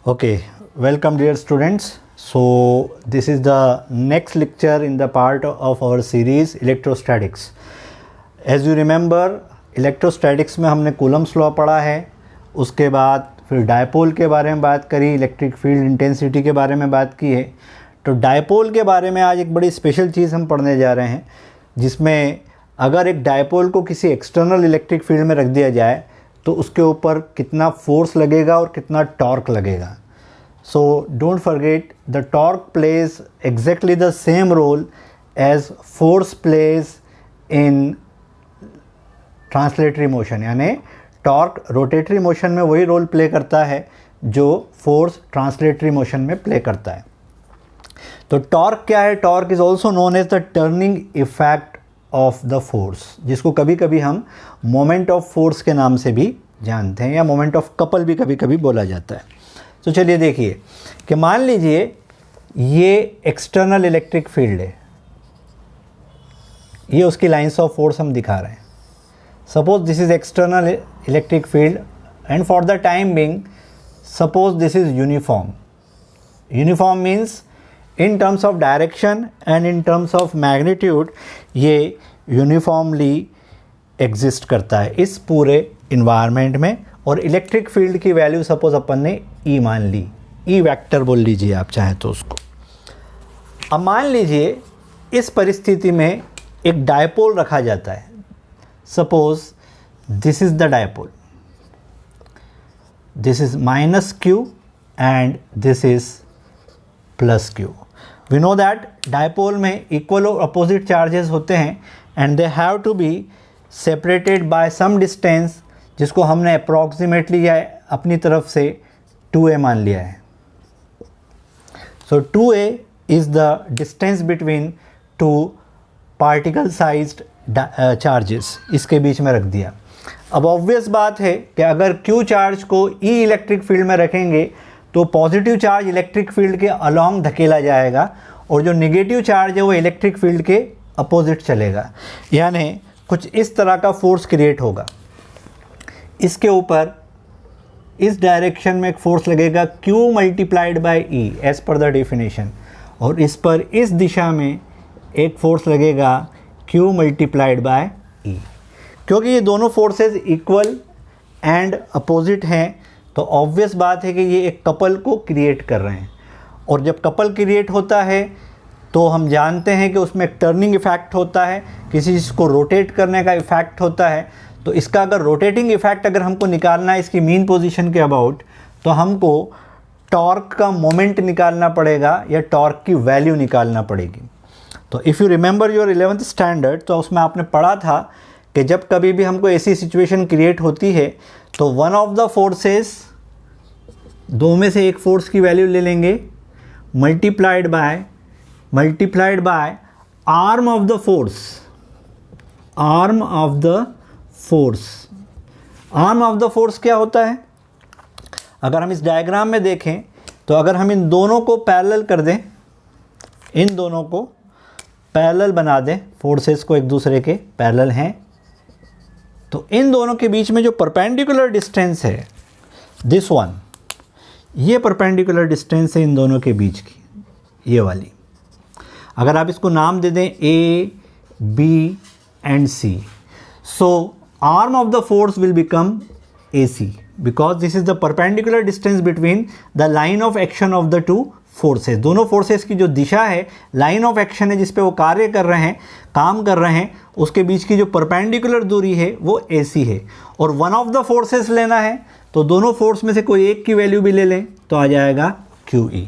Okay, welcome dear students. So this is the next lecture in the part of our series electrostatics. As you remember, electrostatics में हमने Coulomb's law पढ़ा है, उसके बाद फिर dipole के बारे में बात करी, इलेक्ट्रिक फील्ड इंटेंसिटी के बारे में बात की है। तो डायपोल के बारे में आज एक बड़ी स्पेशल चीज़ हम पढ़ने जा रहे हैं, जिसमें अगर एक डायपोल को किसी एक्सटर्नल इलेक्ट्रिक फील्ड में रख दिया जाए तो उसके ऊपर कितना फोर्स लगेगा और कितना टॉर्क लगेगा। So don't forget the torque plays exactly the same role as force plays in translatory motion, यानी टॉर्क रोटेटरी मोशन में वही रोल प्ले करता है जो फोर्स ट्रांसलेटरी मोशन में प्ले करता है। तो टॉर्क क्या है? Torque is also known as the turning effect of the force, जिसको कभी कभी हम मोमेंट ऑफ फोर्स के नाम से भी जानते हैं, या मोमेंट ऑफ कपल भी कभी कभी बोला जाता है। तो चलिए देखिए कि मान लीजिए ये एक्सटर्नल इलेक्ट्रिक फील्ड है, ये उसकी लाइंस ऑफ फोर्स हम दिखा रहे हैं। Suppose this is external electric field and for the time being suppose this is uniform. Uniform means in terms of direction and in terms of magnitude ये uniformly exist करता है इस पूरे environment में। और इलेक्ट्रिक फील्ड की value suppose अपन ने ई मान ली, ई वेक्टर बोल लीजिए आप चाहें तो उसको। अब मान लीजिए इस परिस्थिति में एक डायपोल रखा जाता है। Suppose this is the dipole, this is minus Q and this is plus Q. We know that dipole में इक्वल और अपोजिट चार्जेस होते हैं and they have to be separated by some distance, जिसको हमने approximately या अपनी तरफ से 2a मान लिया है। सो 2a is the distance between two particle sized charges, इसके बीच में रख दिया। अब ऑब्वियस बात है कि अगर q चार्ज को ई इलेक्ट्रिक फील्ड में रखेंगे तो पॉजिटिव चार्ज इलेक्ट्रिक फील्ड के अलोंग धकेला जाएगा और जो नेगेटिव चार्ज है वो इलेक्ट्रिक फील्ड के अपोजिट चलेगा, यानी कुछ इस तरह का फोर्स क्रिएट होगा। इसके ऊपर इस डायरेक्शन में एक फोर्स लगेगा Q multiplied by E as per the definition, और इस पर इस दिशा में एक फोर्स लगेगा Q मल्टीप्लाइड बाय E। क्योंकि ये दोनों फोर्सेस इक्वल एंड अपोजिट हैं तो ऑब्वियस बात है कि ये एक कपल को क्रिएट कर रहे हैं, और जब कपल क्रिएट होता है तो हम जानते हैं कि उसमें एक टर्निंग इफेक्ट होता है, किसी चीज़ को रोटेट करने का इफेक्ट होता है। तो इसका अगर रोटेटिंग इफेक्ट अगर हमको निकालना है इसकी मीन पोजीशन के अबाउट, तो हमको टॉर्क का मोमेंट निकालना पड़ेगा या टॉर्क की वैल्यू निकालना पड़ेगी। तो if you remember your 11th standard, तो उसमें आपने पढ़ा था कि जब कभी भी हमको ऐसी सिचुएशन क्रिएट होती है तो वन ऑफ द फोर्सेस, दो में से एक फोर्स की वैल्यू ले लेंगे multiplied by arm of the force. Arm of the force, arm of the force क्या होता है? अगर हम इस डायग्राम में देखें तो अगर हम इन दोनों को पैरेलल कर दें, इन दोनों को पैरेलल बना दें, फोर्सेस को एक दूसरे के पैरेलल हैं, तो इन दोनों के बीच में जो परपेंडिकुलर डिस्टेंस है, दिस वन, ये परपेंडिकुलर डिस्टेंस है इन दोनों के बीच की, ये वाली। अगर आप इसको नाम दे दें A, B and C, so arm of the force will become AC because this is the perpendicular distance between the line of action of the two forces. दोनों फोर्सेस की जो दिशा है, लाइन ऑफ एक्शन है जिस पे वो कार्य कर रहे हैं, काम कर रहे हैं, उसके बीच की जो परपेंडिकुलर दूरी है वो AC है। और वन ऑफ द फोर्सेस लेना है तो दोनों फोर्स में से कोई एक की वैल्यू भी ले लें तो आ जाएगा QE।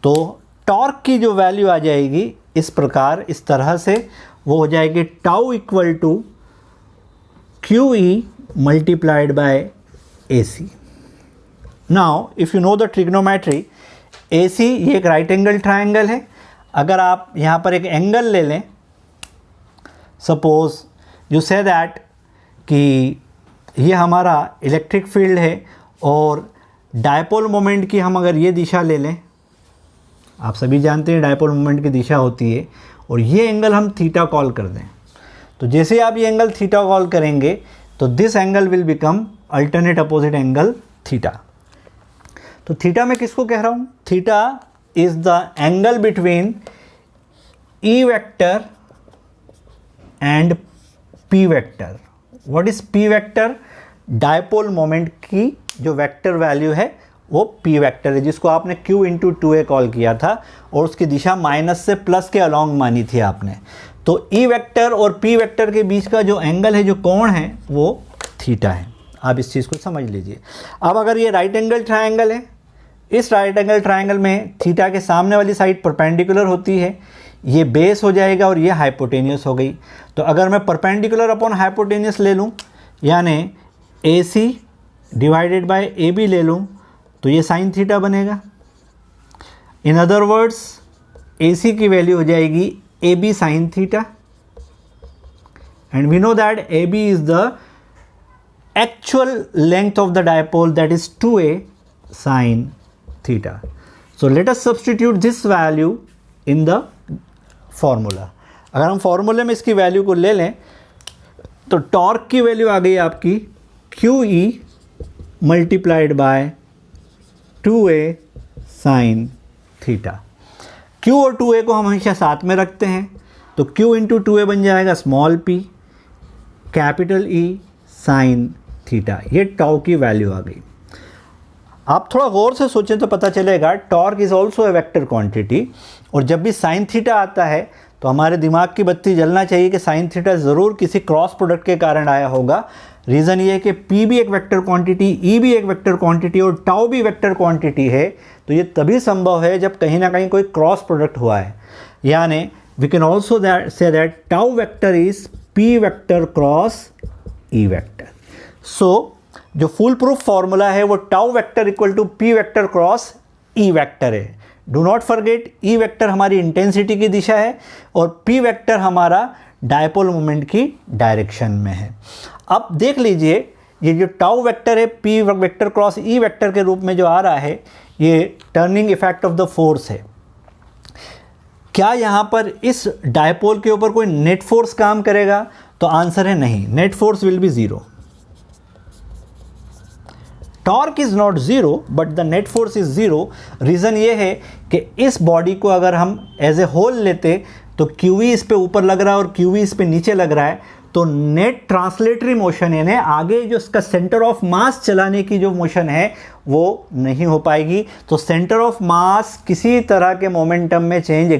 तो टॉर्क की जो वैल्यू आ जाएगी इस प्रकार, इस तरह से वो हो जाएगी tau equal to QE multiplied by AC। Now if you know the trigonometry, AC ये एक राइट एंगल ट्रायंगल है। अगर आप यहाँ पर एक एंगल ले लें, सपोज यू से दैट कि ये हमारा इलेक्ट्रिक फील्ड है और डायपोल मोमेंट की हम अगर ये दिशा ले लें, आप सभी जानते हैं डायपोल मोमेंट की दिशा होती है, और ये एंगल हम थीटा कॉल कर दें, तो जैसे आप ये एंगल थीटा कॉल करेंगे तो this angle will become alternate opposite angle theta. तो थीटा मैं किसको कह रहा हूँ? Theta is the angle between E vector and P vector. What is P vector? Dipole moment की जो वेक्टर वैल्यू है वो पी वेक्टर है, जिसको आपने q इंटू 2a कॉल किया था और उसकी दिशा माइनस से प्लस के अलॉन्ग मानी थी आपने. तो ई वेक्टर और पी वेक्टर के बीच का जो एंगल है, जो कोण है, वो थीटा है. आप इस चीज़ को समझ लीजिए. अब अगर ये राइट एंगल ट्रायंगल है, इस राइट एंगल ट्रायंगल में थीटा के सामने वाली साइड परपेंडिकुलर होती है, ये बेस हो जाएगा और ये हाइपोटेनियस हो गई. तो अगर मैं परपेंडिकुलर अपॉन हाइपोटेनियस ले लूँ, यानी A C divided by A B ले लूँ, तो ये साइन थीटा बनेगा. इन अदर वर्ड्स ए सी की वैल्यू हो जाएगी A B sine theta, and we know that A B is the actual length of the dipole, that is 2a sine theta. So let us substitute this value in the formula. अगर हम फॉर्मूले में इसकी value को ले लें तो torque की वैल्यू आ गई आपकी QE multiplied bye 2a sine theta. Q और 2a को हम हमेशा साथ में रखते हैं, तो Q इंटू 2a बन जाएगा small p capital E sign theta. ये टाउ की वैल्यू आ गई. आप थोड़ा गौर से सोचें तो पता चलेगा torque is also a vector quantity, और जब भी साइन थीटा आता है तो हमारे दिमाग की बत्ती जलना चाहिए कि साइन थीटा ज़रूर किसी क्रॉस प्रोडक्ट के कारण आया होगा. रीज़न ये है कि P भी एक वेक्टर क्वांटिटी, E भी एक वेक्टर क्वांटिटी और टाउ भी वेक्टर क्वांटिटी है. तो ये तभी संभव है जब कहीं ना कहीं कोई क्रॉस प्रोडक्ट हुआ है. यानी we can also say that tau vector is P vector cross E vector. So जो फुल प्रूफ फॉर्मूला है वो tau vector equal to P vector cross E vector है. Do not forget, E vector हमारी intensity की दिशा है और P vector हमारा डायपोल मोमेंट की डायरेक्शन में है. अब देख लीजिए, ये जो टाउ वेक्टर है P vector cross E vector के रूप में जो आ रहा है, ये turning effect of the force है. क्या यहाँ पर इस डायपोल के ऊपर कोई नेट फोर्स काम करेगा? तो आंसर है नहीं. Net force will be zero. Torque is not zero but the net force is zero. Reason ये है कि इस बॉडी को अगर हम एज ए होल लेते तो QE इस पे ऊपर लग रहा है और QE इस पे नीचे लग रहा है, तो नेट ट्रांसलेटरी मोशन यानी आगे जो इसका सेंटर ऑफ मास चलाने की जो मोशन है वो नहीं हो पाएगी. तो सेंटर ऑफ मास किसी तरह के मोमेंटम में चेंज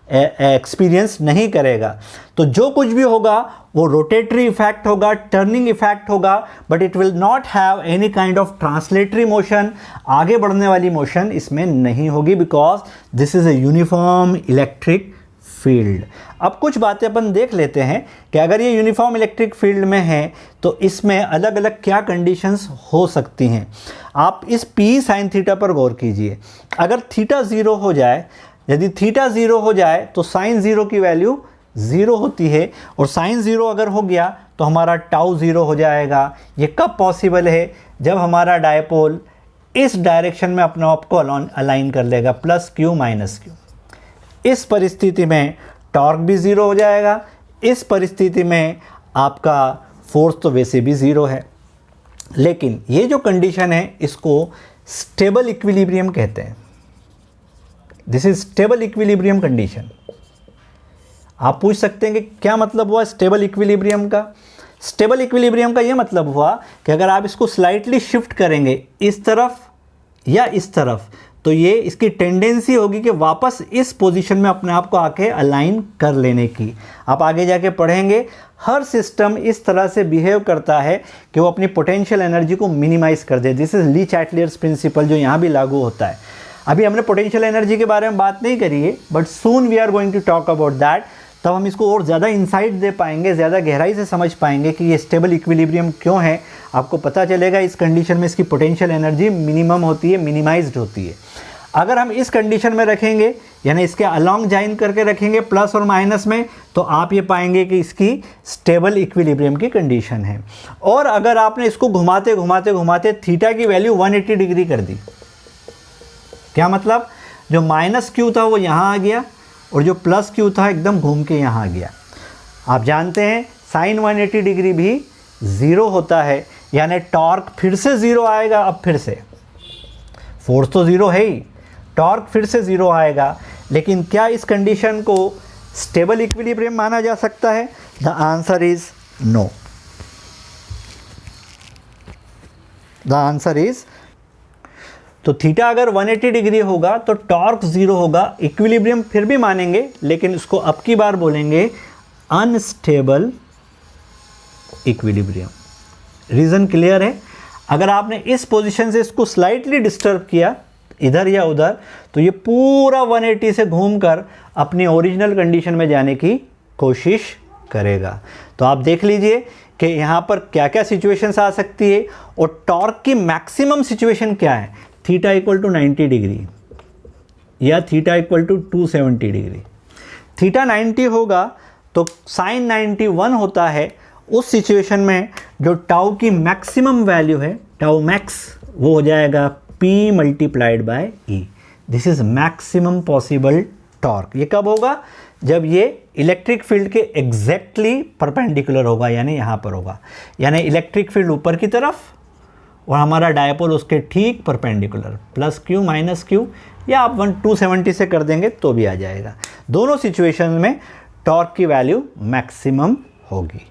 एक्सपीरियंस नहीं करेगा. तो जो कुछ भी होगा वो रोटेटरी इफेक्ट होगा, टर्निंग इफेक्ट होगा, but it will not have any kind of translatory motion. आगे बढ़ने वाली मोशन इसमें नहीं होगी, because this is a uniform electric field. अब कुछ बातें अपन देख लेते हैं कि अगर ये यूनिफॉर्म इलेक्ट्रिक फील्ड में है तो इसमें अलग अलग क्या कंडीशंस हो सकती हैं. आप इस P साइन थीटा पर गौर कीजिए. अगर थीटा ज़ीरो हो जाए, यदि थीटा ज़ीरो हो जाए तो साइन ज़ीरो की वैल्यू ज़ीरो होती है, और साइन ज़ीरो अगर हो गया तो हमारा टाउ ज़ीरो हो जाएगा. ये कब पॉसिबल है? जब हमारा डायपोल इस डायरेक्शन में अपने आप को अलाइन कर लेगा, प्लस Q माइनस Q. इस परिस्थिति में टॉर्क भी ज़ीरो हो जाएगा. इस परिस्थिति में आपका फोर्स तो वैसे भी ज़ीरो है. लेकिन ये जो कंडीशन है इसको स्टेबल इक्विलिब्रियम कहते हैं. This is stable equilibrium condition. आप पूछ सकते हैं कि क्या मतलब हुआ स्टेबल इक्विलिब्रियम का? स्टेबल इक्विलिब्रियम का ये मतलब हुआ कि अगर आप इसको स्लाइटली शिफ्ट करेंगे इस तरफ या इस तरफ, तो ये इसकी टेंडेंसी होगी कि वापस इस पोजीशन में अपने आप को आके अलाइन कर लेने की. आप आगे जाके पढ़ेंगे हर सिस्टम इस तरह से बिहेव करता है कि वो अपनी पोटेंशियल एनर्जी को मिनिमाइज़ कर दे. This is Le Chatelier's principle जो यहाँ भी लागू होता है. अभी हमने पोटेंशियल एनर्जी के बारे में बात नहीं करी है, but soon we are going to talk about that. तब हम इसको और ज़्यादा इंसाइट दे पाएंगे, ज़्यादा गहराई से समझ पाएंगे कि ये स्टेबल इक्विलिब्रियम क्यों है. आपको पता चलेगा इस कंडीशन में इसकी पोटेंशियल एनर्जी मिनिमम होती है, मिनिमाइज्ड होती है. अगर हम इस कंडीशन में रखेंगे, यानी इसके अलॉन्ग ज्वाइन करके रखेंगे प्लस और माइनस में, तो आप ये पाएंगे कि इसकी स्टेबल इक्विलिब्रियम की कंडीशन है. और अगर आपने इसको घुमाते घुमाते घुमाते थीटा की वैल्यू 180 डिग्री कर दी, क्या मतलब? जो माइनस क्यू था वो यहाँ आ गया और जो प्लस क्यू था एकदम घूम के यहाँ आ गया. आप जानते हैं साइन 180 डिग्री भी ज़ीरो होता है, यानी टॉर्क फिर से ज़ीरो आएगा. अब फिर से फोर्स तो ज़ीरो है ही, टॉर्क फिर से ज़ीरो आएगा, लेकिन क्या इस कंडीशन को स्टेबल इक्विलिब्रियम माना जा सकता है? The answer is no. The answer is, तो थीटा अगर 180 डिग्री होगा तो टॉर्क ज़ीरो होगा, इक्विलिब्रियम फिर भी मानेंगे, लेकिन इसको अब की बार बोलेंगे अनस्टेबल इक्विलिब्रियम। रीज़न क्लियर है? अगर आपने इस पोजीशन से इसको स्लाइटली डिस्टर्ब किया इधर या उधर, तो ये पूरा 180 से घूमकर अपनी ओरिजिनल कंडीशन में जाने की कोशिश करेगा। तो आप देख लीजिए कि यहाँ पर क्या क्या सिचुएशंस आ सकती है और टॉर्क की मैक्सिमम सिचुएशन क्या है। थीटा इक्वल टू 90 डिग्री या theta equal to 270 degree. Theta 90 होगा तो साइन 91 होता है। उस सिचुएशन में जो टाउ की मैक्सिमम वैल्यू है, टाउ मैक्स, वो हो जाएगा P multiplied by E। This is maximum possible torque. ये कब होगा? जब ये इलेक्ट्रिक फील्ड के एग्जैक्टली परपेंडिकुलर होगा, यानी यहाँ पर होगा, यानी इलेक्ट्रिक फील्ड ऊपर की तरफ और हमारा डायपोल उसके ठीक perpendicular, plus Q minus Q, या आप 270 से कर देंगे तो भी आ जाएगा। दोनों सिचुएशन में टॉर्क की वैल्यू मैक्सिमम होगी।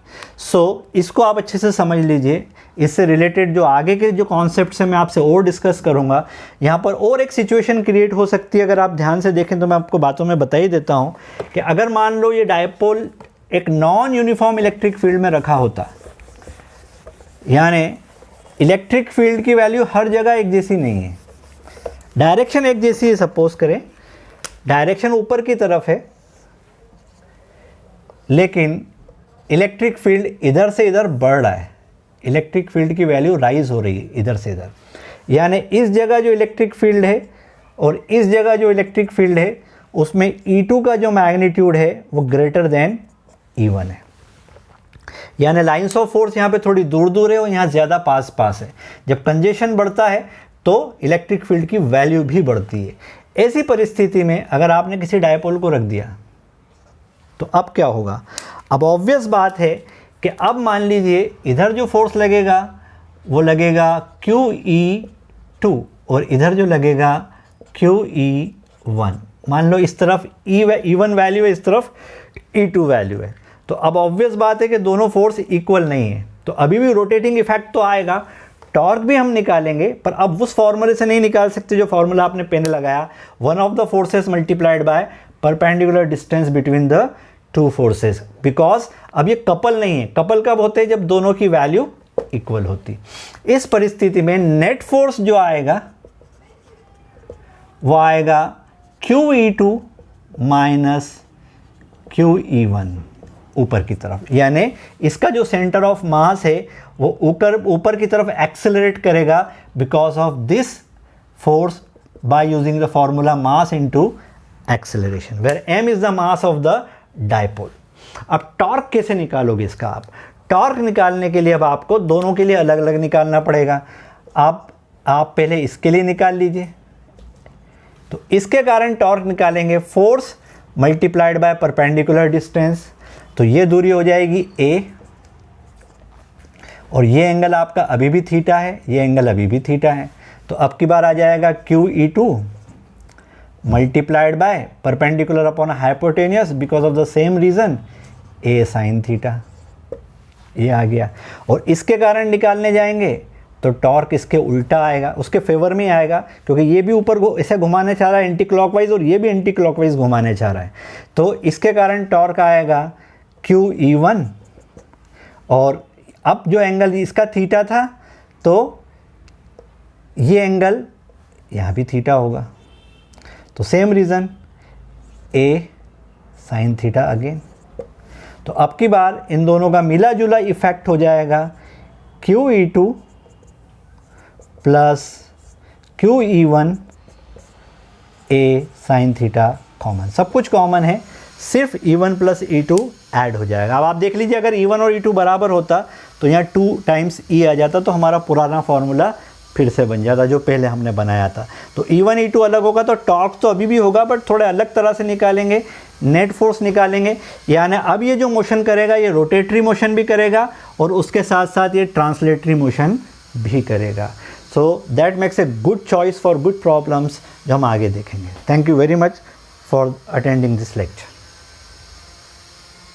सो इसको आप अच्छे से समझ लीजिए। इससे रिलेटेड जो आगे के जो कॉन्सेप्ट्स हैं मैं आपसे और डिस्कस करूंगा। यहाँ पर और एक सिचुएशन क्रिएट हो सकती है, अगर आप ध्यान से देखें तो मैं आपको बातों में बता ही देता हूँ कि अगर मान लो ये डायपोल एक नॉन यूनिफॉर्म इलेक्ट्रिक फील्ड में रखा होता, यानी इलेक्ट्रिक फील्ड की वैल्यू हर जगह एक जैसी नहीं है, डायरेक्शन एक जैसी है, सपोज करें डायरेक्शन ऊपर की तरफ है, लेकिन इलेक्ट्रिक फील्ड इधर से इधर बढ़ रहा है, इलेक्ट्रिक फील्ड की वैल्यू राइज हो रही है इधर से इधर, यानी इस जगह जो इलेक्ट्रिक फील्ड है और इस जगह जो इलेक्ट्रिक फील्ड है उसमें E2 का जो मैग्नीट्यूड है वो ग्रेटर देन E1 है, यानी लाइंस ऑफ फोर्स यहाँ पे थोड़ी दूर दूर है और यहाँ ज़्यादा पास पास है। जब कंजेशन बढ़ता है तो इलेक्ट्रिक फील्ड की वैल्यू भी बढ़ती है। ऐसी परिस्थिति में अगर आपने किसी डायपोल को रख दिया तो अब क्या होगा? अब ऑब्वियस बात है कि अब मान लीजिए इधर जो फोर्स लगेगा वो लगेगा QE2 और इधर जो लगेगा QE1। मान लो इस तरफ E1 वैल्यू है, इस तरफ E2 वैल्यू है, तो अब ऑब्वियस बात है कि दोनों फोर्स इक्वल नहीं है, तो अभी भी रोटेटिंग इफेक्ट तो आएगा। टॉर्क भी हम निकालेंगे पर अब उस फॉर्मूले से नहीं निकाल सकते जो फॉर्मूला आपने पेन लगाया, one of the forces multiplied by perpendicular distance between the two forces, because अब ये कपल नहीं है। कपल कब होते हैं? जब दोनों की वैल्यू इक्वल होती। इस परिस्थिति में नेट फोर्स जो आएगा वो आएगा QE2 माइनस QE1 ऊपर की तरफ, यानी इसका जो सेंटर ऑफ मास है वो ऊपर की तरफ एक्सेलरेट करेगा because of this force by using the formula mass into acceleration, where m is the mass of the dipole. अब टॉर्क कैसे निकालोगे इसका? आप टॉर्क निकालने के लिए अब आपको दोनों के लिए अलग अलग निकालना पड़ेगा। आप पहले इसके लिए निकाल लीजिए, तो इसके कारण टॉर्क निकालेंगे force multiplied by perpendicular distance, तो ये दूरी हो जाएगी a, और ये एंगल आपका अभी भी थीटा है, ये एंगल अभी भी थीटा है, तो अब की बार आ जाएगा QE2 multiplied by perpendicular upon hypotenuse because of the same reason a sine theta, ये आ गया। और इसके कारण निकालने जाएंगे तो टॉर्क इसके उल्टा आएगा, उसके फेवर में आएगा, क्योंकि ये भी ऊपर इसे घुमाने चाह रहा है एंटी क्लॉकवाइज और ये भी एंटी क्लॉकवाइज घुमाने चाह रहा है, तो इसके कारण टॉर्क आएगा QE1। और अब जो एंगल इसका थीटा था तो ये एंगल यहाँ भी थीटा होगा, तो same reason a sine theta again. तो अब की बार इन दोनों का मिला जुला इफेक्ट हो जाएगा QE2 plus QE1 a sine theta common, सब कुछ कॉमन है, सिर्फ E1 प्लस E2 ऐड हो जाएगा। अब आप देख लीजिए अगर E1 और E2 बराबर होता तो यहाँ 2 टाइम्स E आ जाता, तो हमारा पुराना फॉर्मूला फिर से बन जाता जो पहले हमने बनाया था। तो E1 E2 अलग होगा तो टॉर्क तो अभी भी होगा बट थोड़े अलग तरह से निकालेंगे, नेट फोर्स निकालेंगे, यानी अब ये जो मोशन करेगा ये रोटेटरी मोशन भी करेगा और उसके साथ साथ ये ट्रांसलेटरी मोशन भी करेगा। So that makes a good choice for good problems जो हम आगे देखेंगे. Thank you very much for attending this lecture.